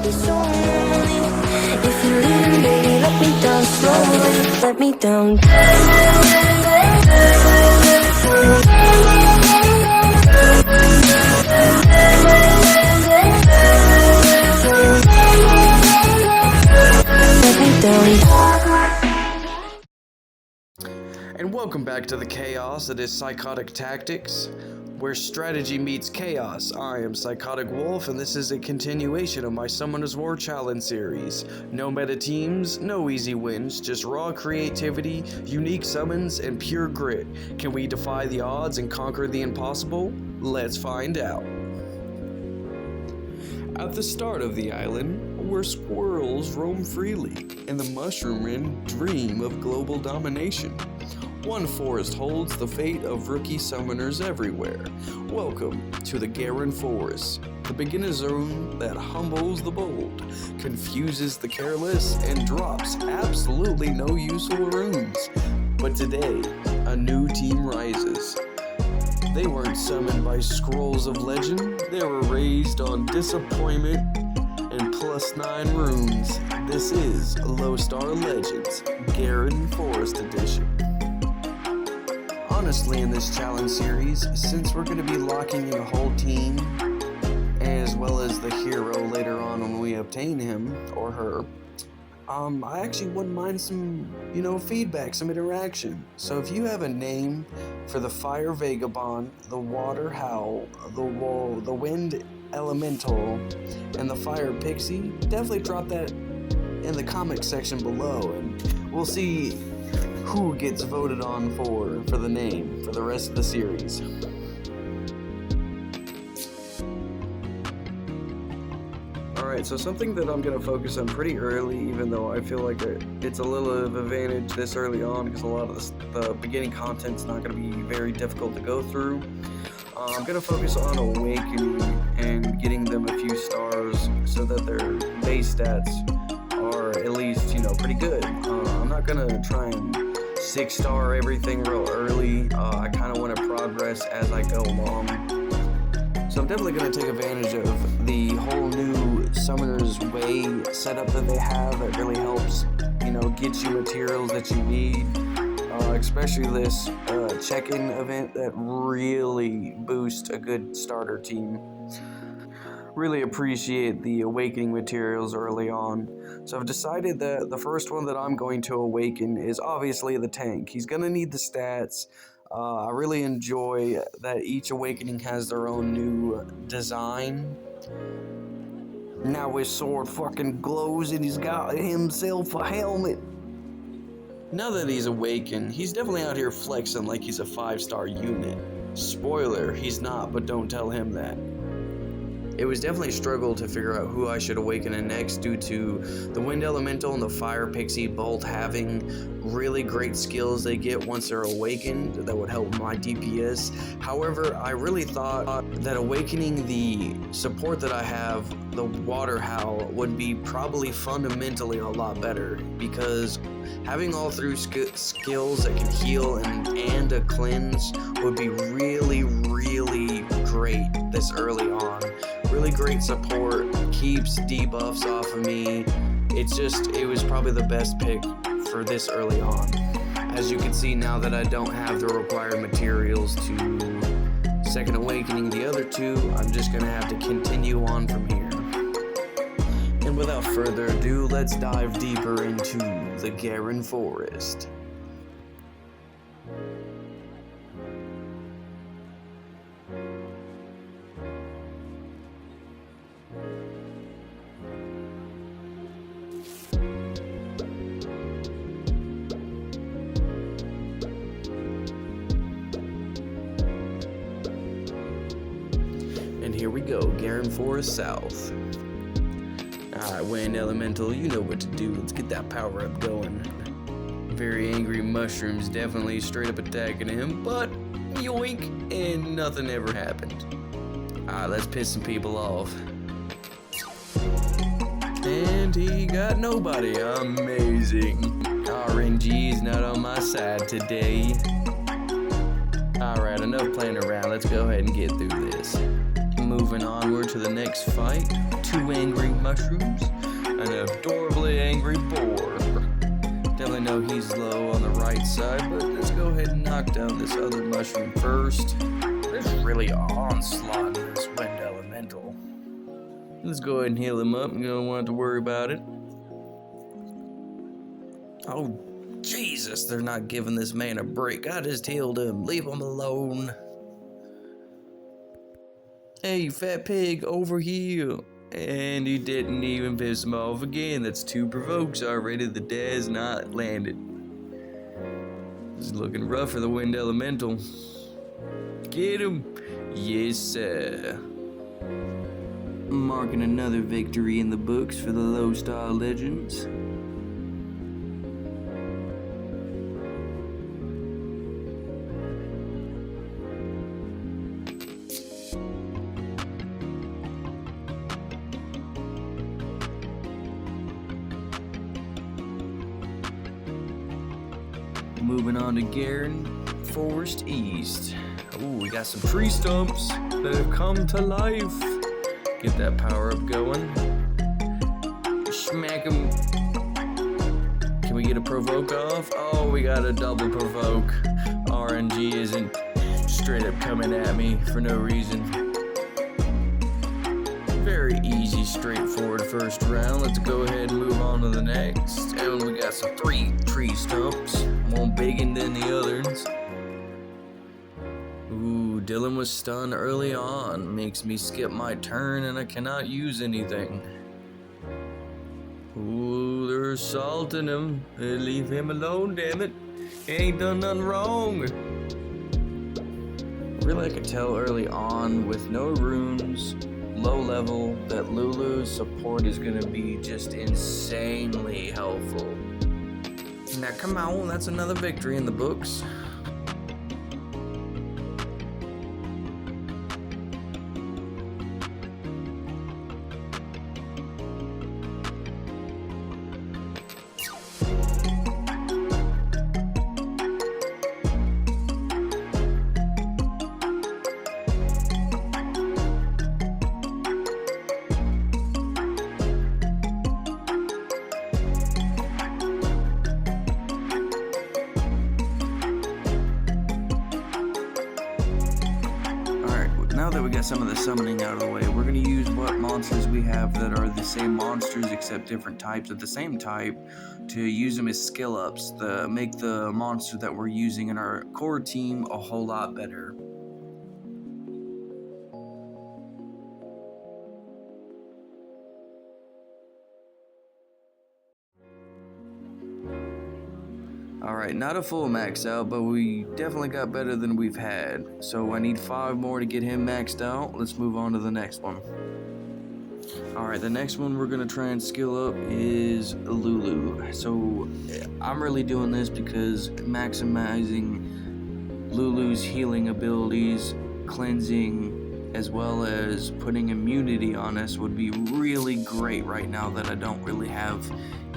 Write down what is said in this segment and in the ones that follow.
be so lonely. If you're leaving, baby, let me down slowly. Let me down. Let me down. And welcome back to the chaos that is Psychotic Tactics, where strategy meets chaos. I am Psychotic Wolf, and this is a continuation of my Summoner's War Challenge series. No meta teams, no easy wins, just raw creativity, unique summons, and pure grit. Can we defy the odds and conquer the impossible? Let's find out. At the start of the island, where squirrels roam freely, and the mushroom men dream of global domination. One forest holds the fate of rookie summoners everywhere. Welcome to the Garen Forest, the beginner zone that humbles the bold, confuses the careless, and drops absolutely no useful runes. But today, a new team rises. They weren't summoned by scrolls of legend, they were raised on disappointment and +9 runes. This is Low Star Legends, Garen Forest Edition. Honestly, in this challenge series, since we're going to be locking in a whole team, as well as the hero later on when we obtain him or her, I actually wouldn't mind some, feedback, some interaction. So if you have a name for the Fire Vagabond, the Water Howl, the Wind Elemental, and the Fire Pixie, definitely drop that in the comment section below, and we'll see who gets voted on for the name for the rest of the series. Alright, so something that I'm going to focus on pretty early, even though I feel like it's a little of an advantage this early on, because a lot of the beginning content's not going to be very difficult to go through. I'm going to focus on awakening and getting them a few stars so that their base stats are at least, pretty good. I'm not going to try and 6-star everything real early. I kind of want to progress as I go along. So I'm definitely going to take advantage of the whole new Summoner's Way setup that they have that really helps, get you materials that you need. Especially this check-in event that really boosts a good starter team. Really appreciate the awakening materials early on. So I've decided that the first one that I'm going to awaken is obviously the tank. He's going to need the stats. I really enjoy that each awakening has their own new design. Now his sword fucking glows and he's got himself a helmet. Now that he's awakened, he's definitely out here flexing like he's a 5-star unit. Spoiler, he's not, but don't tell him that. It was definitely a struggle to figure out who I should awaken in next due to the Wind Elemental and the Fire Pixie both having really great skills they get once they're awakened that would help my DPS. However, I really thought that awakening the support that I have, the Water Howl, would be probably fundamentally a lot better, because having all three skills that can heal and a cleanse would be really, really great this early on. Really great support, keeps debuffs off of me. It was probably the best pick for this early on. As you can see, now that I don't have the required materials to second awakening the other two, I'm just gonna have to continue on from here. And without further ado, let's dive deeper into the Garen Forest. And here we go, Garen Forest South. Alright, Wind Elemental, you know what to do. Let's get that power up going. Very angry mushrooms definitely straight up attacking him, but yoink, and nothing ever happened. Alright, let's piss some people off. And he got nobody. Amazing. RNG is not on my side today. Alright, enough playing around. Let's go ahead and get through this. moving onward to the next fight. 2 angry mushrooms, an adorably angry boar. Definitely know he's low on the right side, but let's go ahead and knock down this other mushroom first. There's really an onslaught in this wind elemental. Let's go ahead and heal him up. You don't have to worry about it. Oh, Jesus, they're not giving this man a break. I just healed him. Leave him alone. Hey, fat pig, over here. And he didn't even piss him off again. That's 2 provokes already. The dad's not landed. This is looking rough for the wind elemental. Get him. Yes, sir. Marking another victory in the books for the Low Star Legends. Moving on to Garen Forest East. Oh, we got some tree stumps that have come to life. Get that power up going. Smack him. Can we get a provoke off? Oh, we got a double provoke. RNG isn't straight up coming at me for no reason. Very easy, straightforward first round. Let's go ahead and move on to the next. And we got some 3 tree stumps. One bigger than the others. Ooh, Dylan was stunned early on. Makes me skip my turn and I cannot use anything. Ooh, they're assaulting him. Leave him alone, damn it. He ain't done nothing wrong. Really, I could tell early on with no runes, low level, that Lulu's support is gonna be just insanely helpful. Now come on, that's another victory in the books. Now that we got some of the summoning out of the way, we're going to use what monsters we have that are the same monsters except different types of the same type to use them as skill ups to make the monster that we're using in our core team a whole lot better. Alright, not a full max out, but we definitely got better than we've had. So I need 5 more to get him maxed out. Let's move on to the next one. Alright, the next one we're going to try and skill up is Lulu. So I'm really doing this because maximizing Lulu's healing abilities, cleansing, as well as putting immunity on us would be really great right now that I don't really have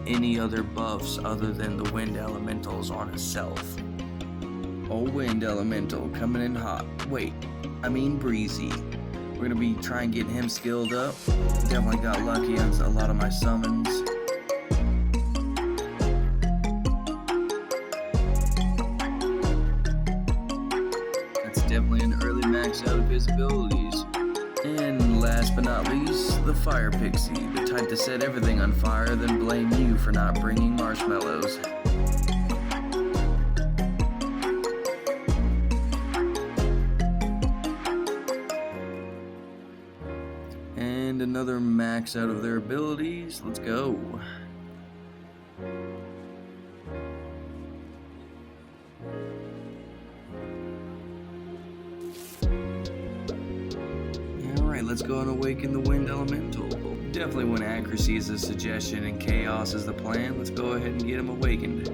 any other buffs other than the wind elementals on itself. Oh, wind elemental coming in hot. Wait, I mean breezy. We're gonna be trying to get him skilled up. Definitely got lucky on a lot of my summons. That's definitely an early max out of his abilities. And last but not least, the Fire Pixie, the type to set everything on fire, then blame you for not bringing marshmallows. And another max out of their abilities. Let's go. Alright, let's go and awaken the wind elemental. Definitely when accuracy is a suggestion and chaos is the plan, let's go ahead and get him awakened.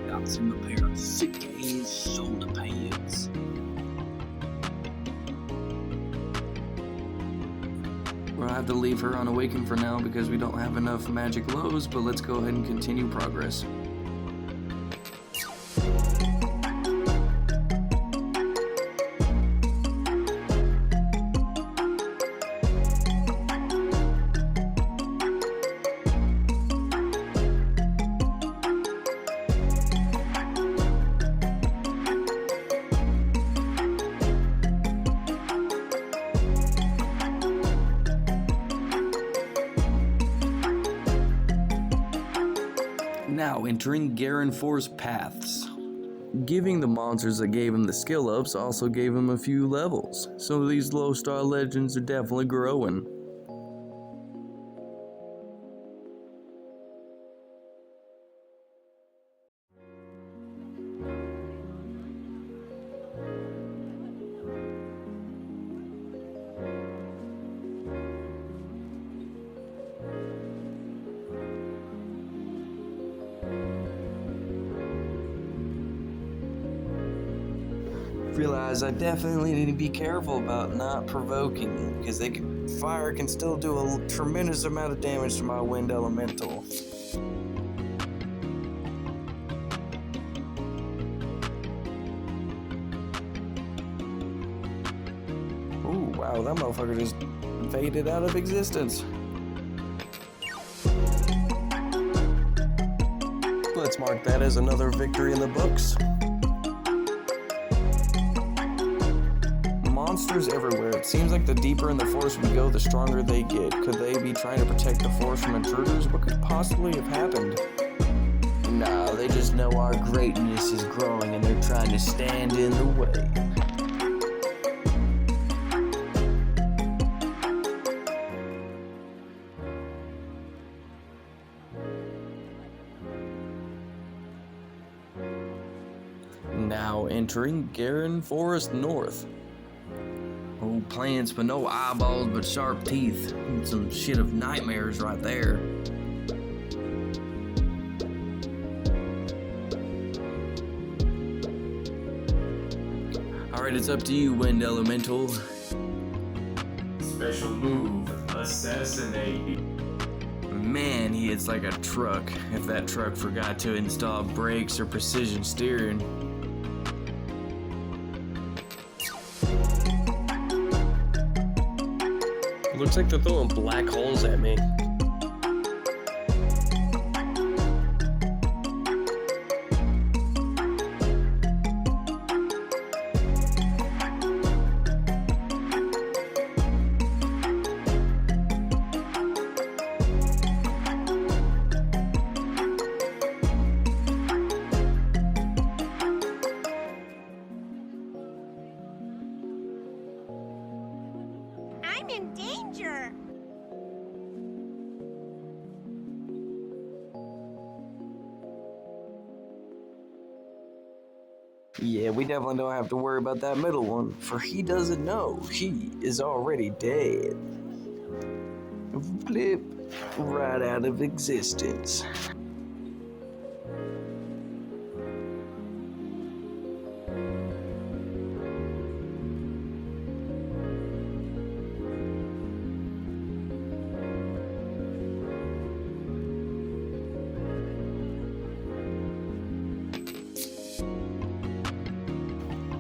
Got him a pair of thick-ass shoulder pads. We'll have to leave her unawakened for now because we don't have enough magic lows, but let's go ahead and continue progress. Now entering Garen Forest paths. Giving the monsters that gave him the skill ups also gave him a few levels, so these low star legends are definitely growing. Realize I definitely need to be careful about not provoking them, because fire can still do a tremendous amount of damage to my wind elemental. Ooh, wow, that motherfucker just faded out of existence. Let's mark that as another victory in the books. Monsters everywhere. It seems like the deeper in the forest we go, the stronger they get. Could they be trying to protect the forest from intruders? What could possibly have happened? Nah, they just know our greatness is growing and they're trying to stand in the way. Now entering Garen Forest North. Old plants but no eyeballs but sharp teeth. Some shit of nightmares right there. Alright, it's up to you, Wind Elemental. Special move, assassinate. Man, he hits like a truck. If that truck forgot to install brakes or precision steering. Looks like they're throwing black holes at me. I'm in danger! Yeah, we definitely don't have to worry about that middle one, for he doesn't know he is already dead. Flip right out of existence.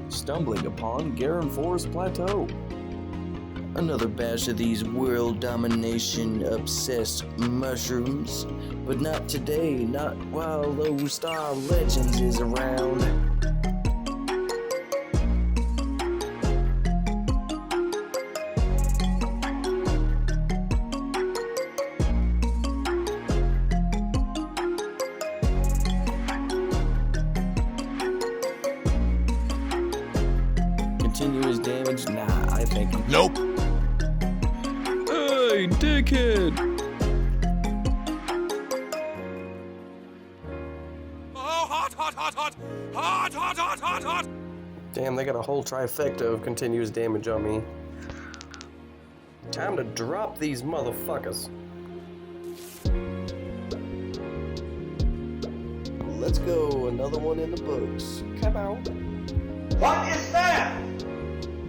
Stumbling upon Garen Forest Plateau. Another batch of these world domination obsessed mushrooms, but not today, not while Low Star Legends is around. Continuous damage? Nah, I think. Nope. Hey, dickhead! Oh, hot, hot, hot, hot! Hot, hot, hot, hot, hot! Damn, they got a whole trifecta of continuous damage on me. Time to drop these motherfuckers. Let's go, another one in the books. Come out. What is that?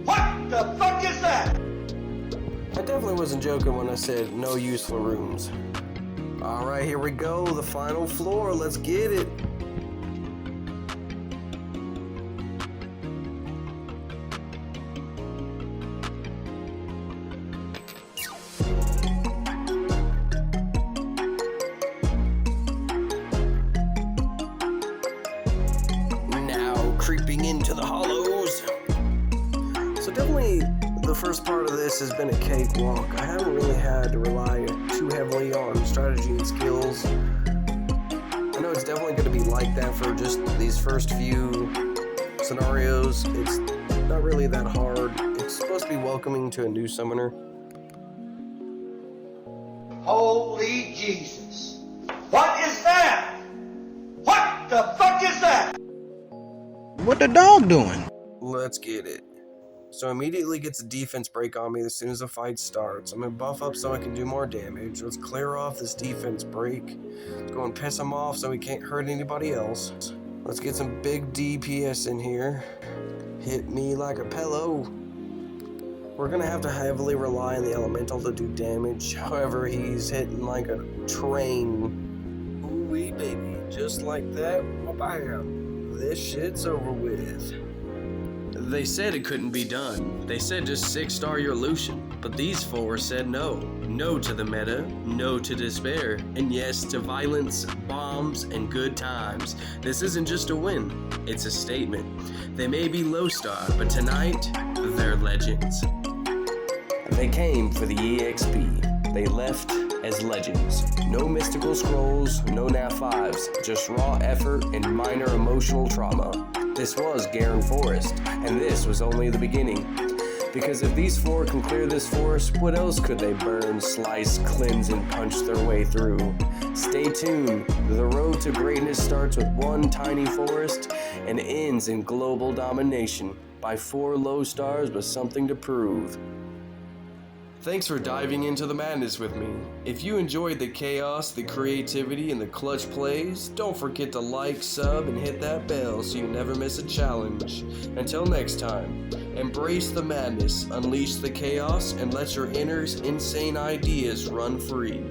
What the fuck is that? I definitely wasn't joking when I said no useful rooms. Alright, here we go. The final floor. Let's get it. Now creeping into the hollows. So definitely the first part of this has been a cakewalk. I haven't really had to rely too heavily on strategy and skills. I know it's definitely going to be like that for just these first few scenarios. It's not really that hard. It's supposed to be welcoming to a new summoner. Holy Jesus. What is that? What the fuck is that? What the dog doing? Let's get it. So immediately gets a defense break on me as soon as the fight starts. I'm gonna buff up so I can do more damage. Let's clear off this defense break. Let's go and piss him off so he can't hurt anybody else. Let's get some big DPS in here. Hit me like a pillow. We're gonna have to heavily rely on the elemental to do damage. However, he's hitting like a train. Ooh-wee, baby. Just like that, bam. This shit's over with. They said it couldn't be done. They said just 6-star your Lucian. But these 4 said no. No to the meta, no to despair, and yes to violence, bombs, and good times. This isn't just a win, it's a statement. They may be low star, but tonight, they're legends. They came for the EXP. They left as legends. No mystical scrolls, no nat 5s, just raw effort and minor emotional trauma. This was Garen Forest, and this was only the beginning. Because if these 4 can clear this forest, what else could they burn, slice, cleanse, and punch their way through? Stay tuned. The road to greatness starts with one tiny forest and ends in global domination by 4 low stars with something to prove. Thanks for diving into the madness with me. If you enjoyed the chaos, the creativity, and the clutch plays, don't forget to like, sub, and hit that bell so you never miss a challenge. Until next time, embrace the madness, unleash the chaos, and let your inner insane ideas run free.